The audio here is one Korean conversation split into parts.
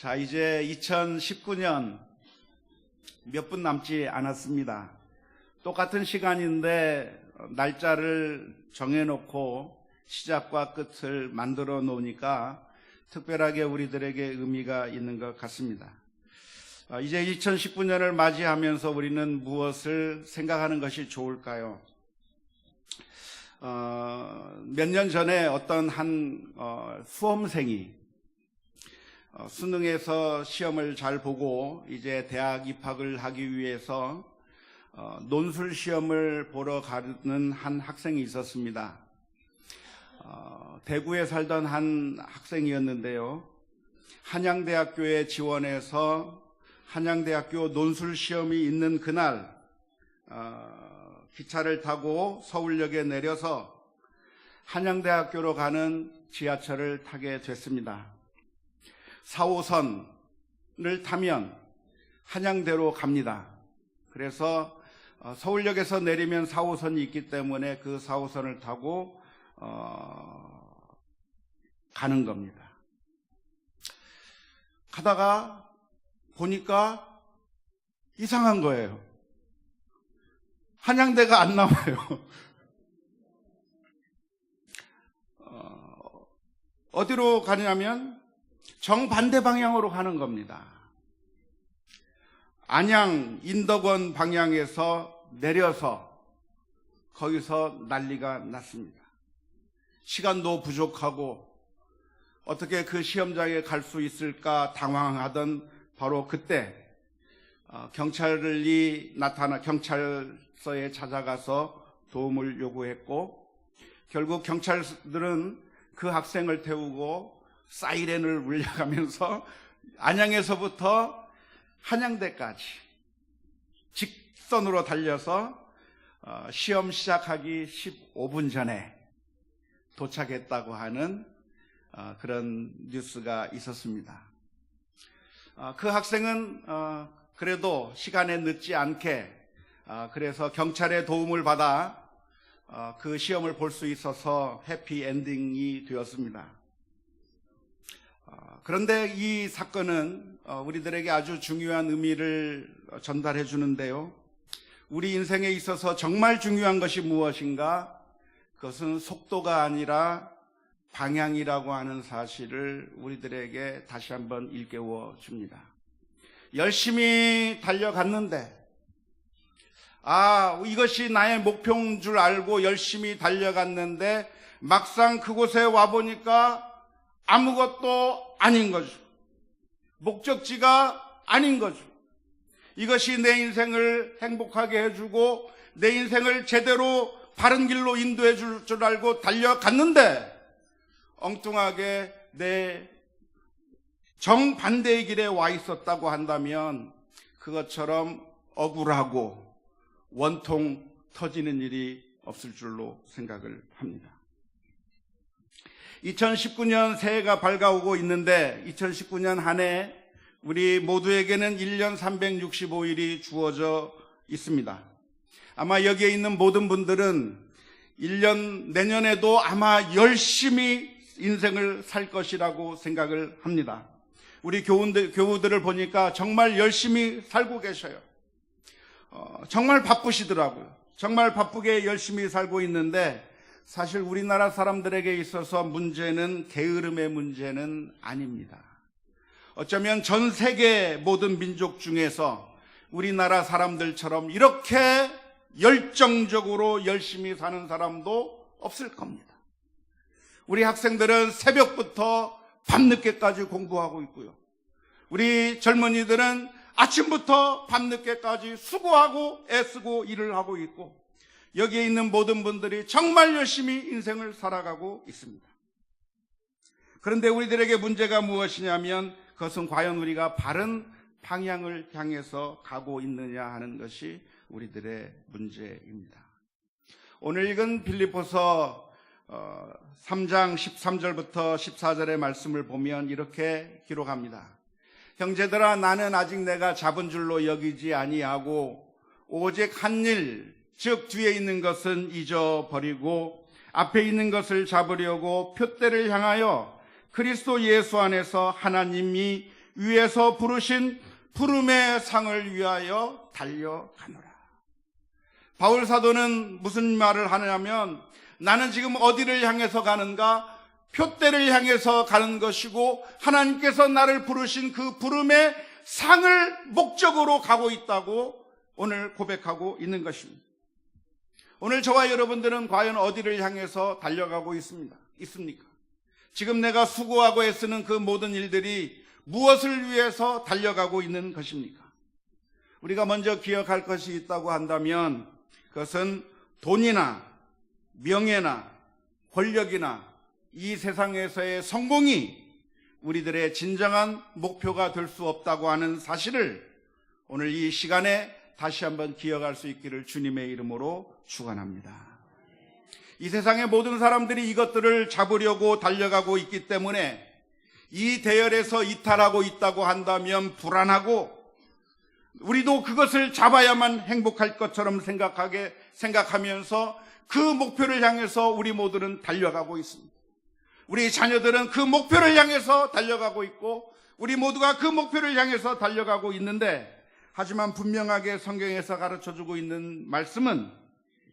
자, 이제 2019년 몇 분 남지 않았습니다. 똑같은 시간인데 날짜를 정해놓고 시작과 끝을 만들어 놓으니까 특별하게 우리들에게 의미가 있는 것 같습니다. 이제 2019년을 맞이하면서 우리는 무엇을 생각하는 것이 좋을까요? 몇 년 전에 어떤 한 수험생이 수능에서 시험을 잘 보고 이제 대학 입학을 하기 위해서 논술 시험을 보러 가는 한 학생이 있었습니다. 대구에 살던 한 학생이었는데요. 한양대학교에 지원해서 한양대학교 논술 시험이 있는 그날 기차를 타고 서울역에 내려서 한양대학교로 가는 지하철을 타게 됐습니다. 4호선을 타면 한양대로 갑니다. 그래서 서울역에서 내리면 4호선이 있기 때문에 그 4호선을 타고 가는 겁니다. 가다가 보니까 이상한 거예요. 한양대가 안 나와요. 어디로 가냐면 정반대 방향으로 가는 겁니다. 안양, 인덕원 방향에서 내려서 거기서 난리가 났습니다. 시간도 부족하고 어떻게 그 시험장에 갈 수 있을까 당황하던 바로 그때 경찰이 경찰서에 찾아가서 도움을 요구했고 결국 경찰들은 그 학생을 태우고 사이렌을 울려가면서 안양에서부터 한양대까지 직선으로 달려서 시험 시작하기 15분 전에 도착했다고 하는 그런 뉴스가 있었습니다. 그 학생은 그래도 시간에 늦지 않게 그래서 경찰의 도움을 받아 그 시험을 볼 수 있어서 해피엔딩이 되었습니다. 그런데 이 사건은 우리들에게 아주 중요한 의미를 전달해 주는데요. 우리 인생에 있어서 정말 중요한 것이 무엇인가? 그것은 속도가 아니라 방향이라고 하는 사실을 우리들에게 다시 한번 일깨워 줍니다. 열심히 달려갔는데 이것이 나의 목표인 줄 알고 열심히 달려갔는데 막상 그곳에 와보니까 아무것도 아닌 거죠. 목적지가 아닌 거죠. 이것이 내 인생을 행복하게 해주고 내 인생을 제대로 바른 길로 인도해 줄 줄 알고 달려갔는데 엉뚱하게 내 정반대의 길에 와 있었다고 한다면 그것처럼 억울하고 원통 터지는 일이 없을 줄로 생각을 합니다. 2019년 새해가 밝아오고 있는데 2019년 한 해 우리 모두에게는 1년 365일이 주어져 있습니다. 아마 여기에 있는 모든 분들은 1년 내년에도 아마 열심히 인생을 살 것이라고 생각을 합니다. 우리 교우들을 보니까 정말 열심히 살고 계셔요. 정말 바쁘시더라고요. 정말 바쁘게 열심히 살고 있는데 사실 우리나라 사람들에게 있어서 문제는 게으름의 문제는 아닙니다. 어쩌면 전 세계 모든 민족 중에서 우리나라 사람들처럼 이렇게 열정적으로 열심히 사는 사람도 없을 겁니다. 우리 학생들은 새벽부터 밤늦게까지 공부하고 있고요. 우리 젊은이들은 아침부터 밤늦게까지 수고하고 애쓰고 일을 하고 있고 여기에 있는 모든 분들이 정말 열심히 인생을 살아가고 있습니다. 그런데 우리들에게 문제가 무엇이냐면 그것은 과연 우리가 바른 방향을 향해서 가고 있느냐 하는 것이 우리들의 문제입니다. 오늘 읽은 빌립보서 3장 13절부터 14절의 말씀을 보면 이렇게 기록합니다. 형제들아 나는 아직 내가 잡은 줄로 여기지 아니하고 오직 한 일 즉 뒤에 있는 것은 잊어버리고 앞에 있는 것을 잡으려고 표대를 향하여 그리스도 예수 안에서 하나님이 위에서 부르신 부름의 상을 위하여 달려가노라. 바울 사도는 무슨 말을 하냐면, 나는 지금 어디를 향해서 가는가? 표대를 향해서 가는 것이고, 하나님께서 나를 부르신 그 부름의 상을 목적으로 가고 있다고 오늘 고백하고 있는 것입니다. 오늘 저와 여러분들은 과연 어디를 향해서 달려가고 있습니까? 지금 내가 수고하고 애쓰는 그 모든 일들이 무엇을 위해서 달려가고 있는 것입니까? 우리가 먼저 기억할 것이 있다고 한다면 그것은 돈이나 명예나 권력이나 이 세상에서의 성공이 우리들의 진정한 목표가 될 수 없다고 하는 사실을 오늘 이 시간에 다시 한번 기억할 수 있기를 주님의 이름으로 축원합니다. 이 세상의 모든 사람들이 이것들을 잡으려고 달려가고 있기 때문에 이 대열에서 이탈하고 있다고 한다면 불안하고, 우리도 그것을 잡아야만 행복할 것처럼 생각하면서 그 목표를 향해서 우리 모두는 달려가고 있습니다. 우리 자녀들은 그 목표를 향해서 달려가고 있고, 우리 모두가 그 목표를 향해서 달려가고 있는데, 하지만 분명하게 성경에서 가르쳐주고 있는 말씀은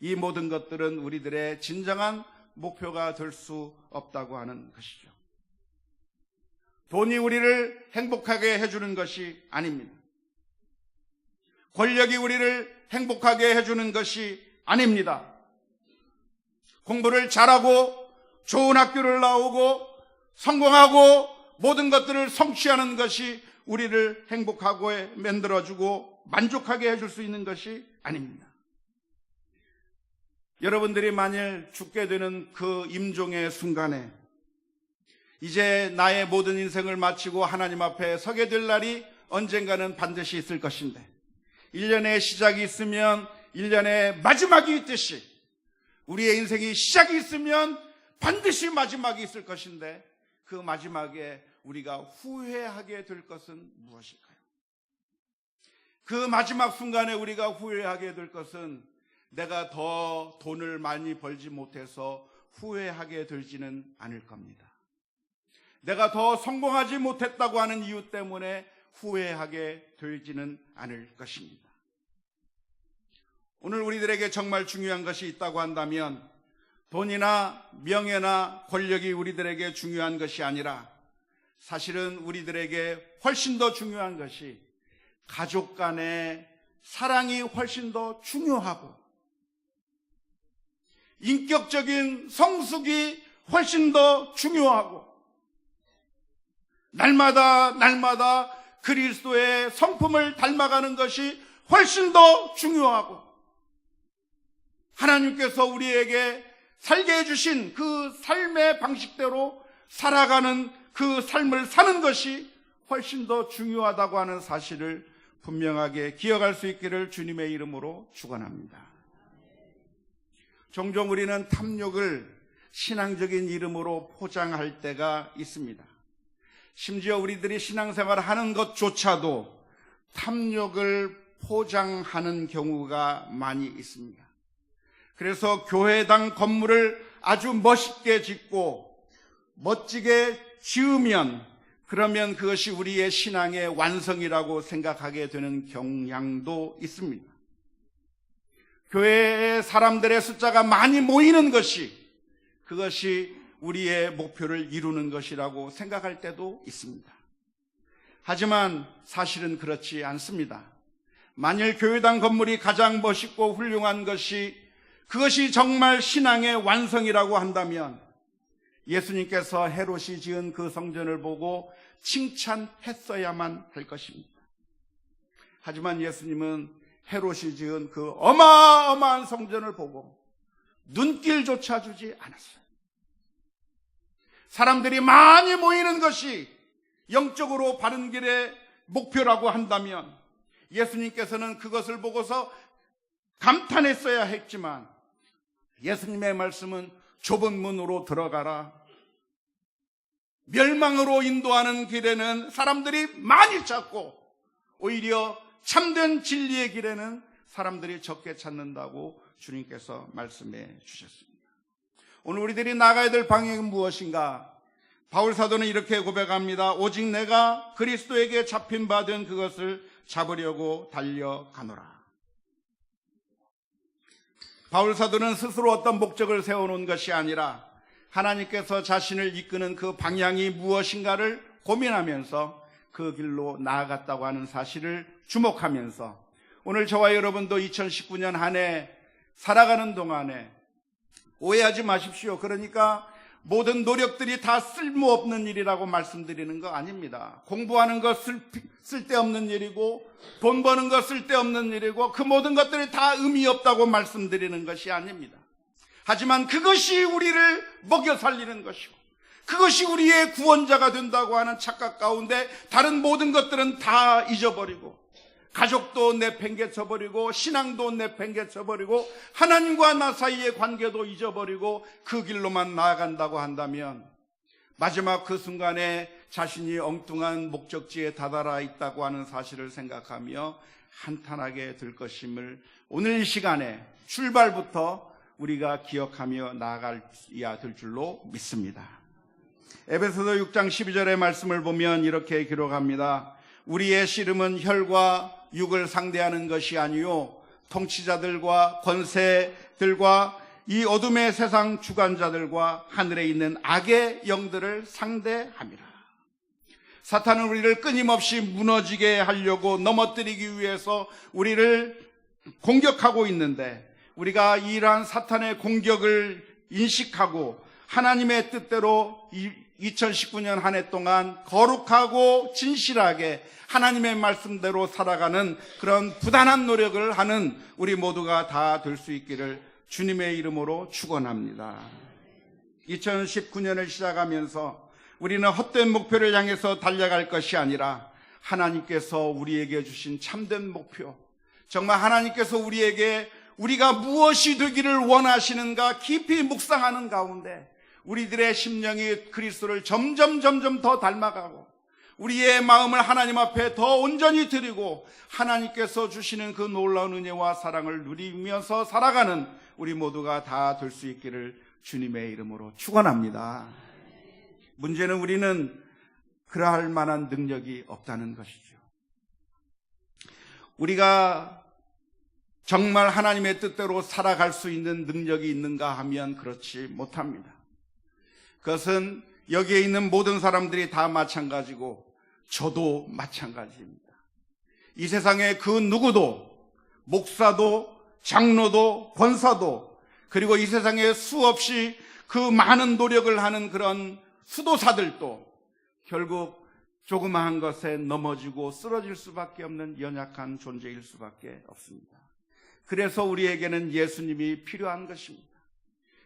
이 모든 것들은 우리들의 진정한 목표가 될 수 없다고 하는 것이죠. 돈이 우리를 행복하게 해주는 것이 아닙니다. 권력이 우리를 행복하게 해주는 것이 아닙니다. 공부를 잘하고 좋은 학교를 나오고 성공하고 모든 것들을 성취하는 것이 우리를 행복하게 만들어주고 만족하게 해줄 수 있는 것이 아닙니다. 여러분들이 만일 죽게 되는 그 임종의 순간에 이제 나의 모든 인생을 마치고 하나님 앞에 서게 될 날이 언젠가는 반드시 있을 것인데, 1년의 시작이 있으면 1년의 마지막이 있듯이 우리의 인생이 시작이 있으면 반드시 마지막이 있을 것인데, 그 마지막에 우리가 후회하게 될 것은 무엇일까요? 그 마지막 순간에 우리가 후회하게 될 것은 내가 더 돈을 많이 벌지 못해서 후회하게 되지는 않을 겁니다. 내가 더 성공하지 못했다고 하는 이유 때문에 후회하게 되지는 않을 것입니다. 오늘 우리들에게 정말 중요한 것이 있다고 한다면 돈이나 명예나 권력이 우리들에게 중요한 것이 아니라, 사실은 우리들에게 훨씬 더 중요한 것이 가족 간의 사랑이 훨씬 더 중요하고, 인격적인 성숙이 훨씬 더 중요하고, 날마다 그리스도의 성품을 닮아가는 것이 훨씬 더 중요하고, 하나님께서 우리에게 살게 해주신 그 삶의 방식대로 살아가는 그 삶을 사는 것이 훨씬 더 중요하다고 하는 사실을 분명하게 기억할 수 있기를 주님의 이름으로 축원합니다. 종종 우리는 탐욕을 신앙적인 이름으로 포장할 때가 있습니다. 심지어 우리들이 신앙생활을 하는 것조차도 탐욕을 포장하는 경우가 많이 있습니다. 그래서 교회당 건물을 아주 멋있게 짓고 멋지게 지으면, 그러면 그것이 우리의 신앙의 완성이라고 생각하게 되는 경향도 있습니다. 교회에 사람들의 숫자가 많이 모이는 것이, 그것이 우리의 목표를 이루는 것이라고 생각할 때도 있습니다. 하지만 사실은 그렇지 않습니다. 만일 교회당 건물이 가장 멋있고 훌륭한 것이, 그것이 정말 신앙의 완성이라고 한다면 예수님께서 헤롯이 지은 그 성전을 보고 칭찬했어야만 할 것입니다. 하지만 예수님은 헤롯이 지은 그 어마어마한 성전을 보고 눈길조차 주지 않았어요. 사람들이 많이 모이는 것이 영적으로 바른 길의 목표라고 한다면 예수님께서는 그것을 보고서 감탄했어야 했지만, 예수님의 말씀은 좁은 문으로 들어가라. 멸망으로 인도하는 길에는 사람들이 많이 찾고, 오히려 참된 진리의 길에는 사람들이 적게 찾는다고 주님께서 말씀해 주셨습니다. 오늘 우리들이 나가야 될 방향은 무엇인가? 바울 사도는 이렇게 고백합니다. 오직 내가 그리스도에게 잡힌 바 된 그것을 잡으려고 달려가노라. 바울 사도는 스스로 어떤 목적을 세워놓은 것이 아니라 하나님께서 자신을 이끄는 그 방향이 무엇인가를 고민하면서 그 길로 나아갔다고 하는 사실을 주목하면서 오늘 저와 여러분도 2019년 한 해 살아가는 동안에 오해하지 마십시오. 그러니까 모든 노력들이 다 쓸모없는 일이라고 말씀드리는 거 아닙니다. 공부하는 거 쓸데없는 일이고 돈 버는 거 쓸데없는 일이고 그 모든 것들이 다 의미 없다고 말씀드리는 것이 아닙니다. 하지만 그것이 우리를 먹여 살리는 것이고 그것이 우리의 구원자가 된다고 하는 착각 가운데 다른 모든 것들은 다 잊어버리고 가족도 내팽개쳐버리고 신앙도 내팽개쳐버리고 하나님과 나 사이의 관계도 잊어버리고 그 길로만 나아간다고 한다면 마지막 그 순간에 자신이 엉뚱한 목적지에 다다라 있다고 하는 사실을 생각하며 한탄하게 될 것임을 오늘 이 시간에 출발부터 우리가 기억하며 나아가야 될 줄로 믿습니다. 에베소서 6장 12절의 말씀을 보면 이렇게 기록합니다. 우리의 씨름은 혈과 육을 상대하는 것이 아니요 통치자들과 권세들과 이 어둠의 세상 주관자들과 하늘에 있는 악의 영들을 상대함이라. 사탄은 우리를 끊임없이 무너지게 하려고 넘어뜨리기 위해서 우리를 공격하고 있는데 우리가 이러한 사탄의 공격을 인식하고 하나님의 뜻대로 2019년 한 해 동안 거룩하고 진실하게 하나님의 말씀대로 살아가는 그런 부단한 노력을 하는 우리 모두가 다 될 수 있기를 주님의 이름으로 축원합니다. 2019년을 시작하면서 우리는 헛된 목표를 향해서 달려갈 것이 아니라 하나님께서 우리에게 주신 참된 목표, 정말 하나님께서 우리에게 우리가 무엇이 되기를 원하시는가 깊이 묵상하는 가운데 우리들의 심령이 그리스도를 점점 더 닮아가고 우리의 마음을 하나님 앞에 더 온전히 드리고 하나님께서 주시는 그 놀라운 은혜와 사랑을 누리면서 살아가는 우리 모두가 다 될 수 있기를 주님의 이름으로 축원합니다. 문제는 우리는 그러할 만한 능력이 없다는 것이죠. 우리가 정말 하나님의 뜻대로 살아갈 수 있는 능력이 있는가 하면 그렇지 못합니다. 그것은 여기에 있는 모든 사람들이 다 마찬가지고 저도 마찬가지입니다. 이 세상에 그 누구도 목사도 장로도 권사도 그리고 이 세상에 수없이 그 많은 노력을 하는 그런 수도사들도 결국 조그마한 것에 넘어지고 쓰러질 수밖에 없는 연약한 존재일 수밖에 없습니다. 그래서 우리에게는 예수님이 필요한 것입니다.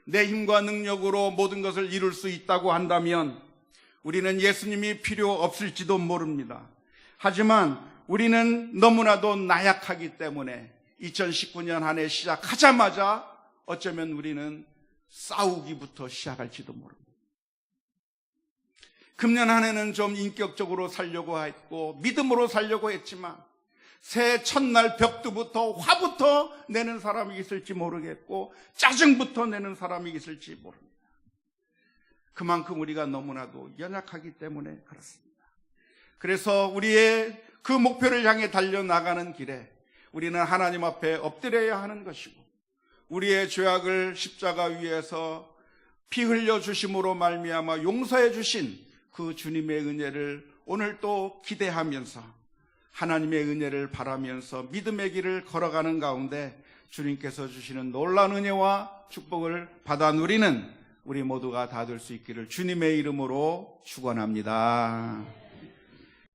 내 힘과 능력으로 모든 것을 이룰 수 있다고 한다면 우리는 예수님이 필요 없을지도 모릅니다. 하지만 우리는 너무나도 나약하기 때문에 2019년 한 해 시작하자마자 어쩌면 우리는 싸우기부터 시작할지도 모릅니다. 금년 한 해는 좀 인격적으로 살려고 했고 믿음으로 살려고 했지만 새해 첫날 벽두부터 화부터 내는 사람이 있을지 모르겠고 짜증부터 내는 사람이 있을지 모릅니다. 그만큼 우리가 너무나도 연약하기 때문에 그렇습니다. 그래서 우리의 그 목표를 향해 달려나가는 길에 우리는 하나님 앞에 엎드려야 하는 것이고 우리의 죄악을 십자가 위에서 피 흘려 주심으로 말미암아 용서해 주신 그 주님의 은혜를 오늘 또 기대하면서 하나님의 은혜를 바라면서 믿음의 길을 걸어가는 가운데 주님께서 주시는 놀라운 은혜와 축복을 받아 누리는 우리 모두가 다 될 수 있기를 주님의 이름으로 축원합니다.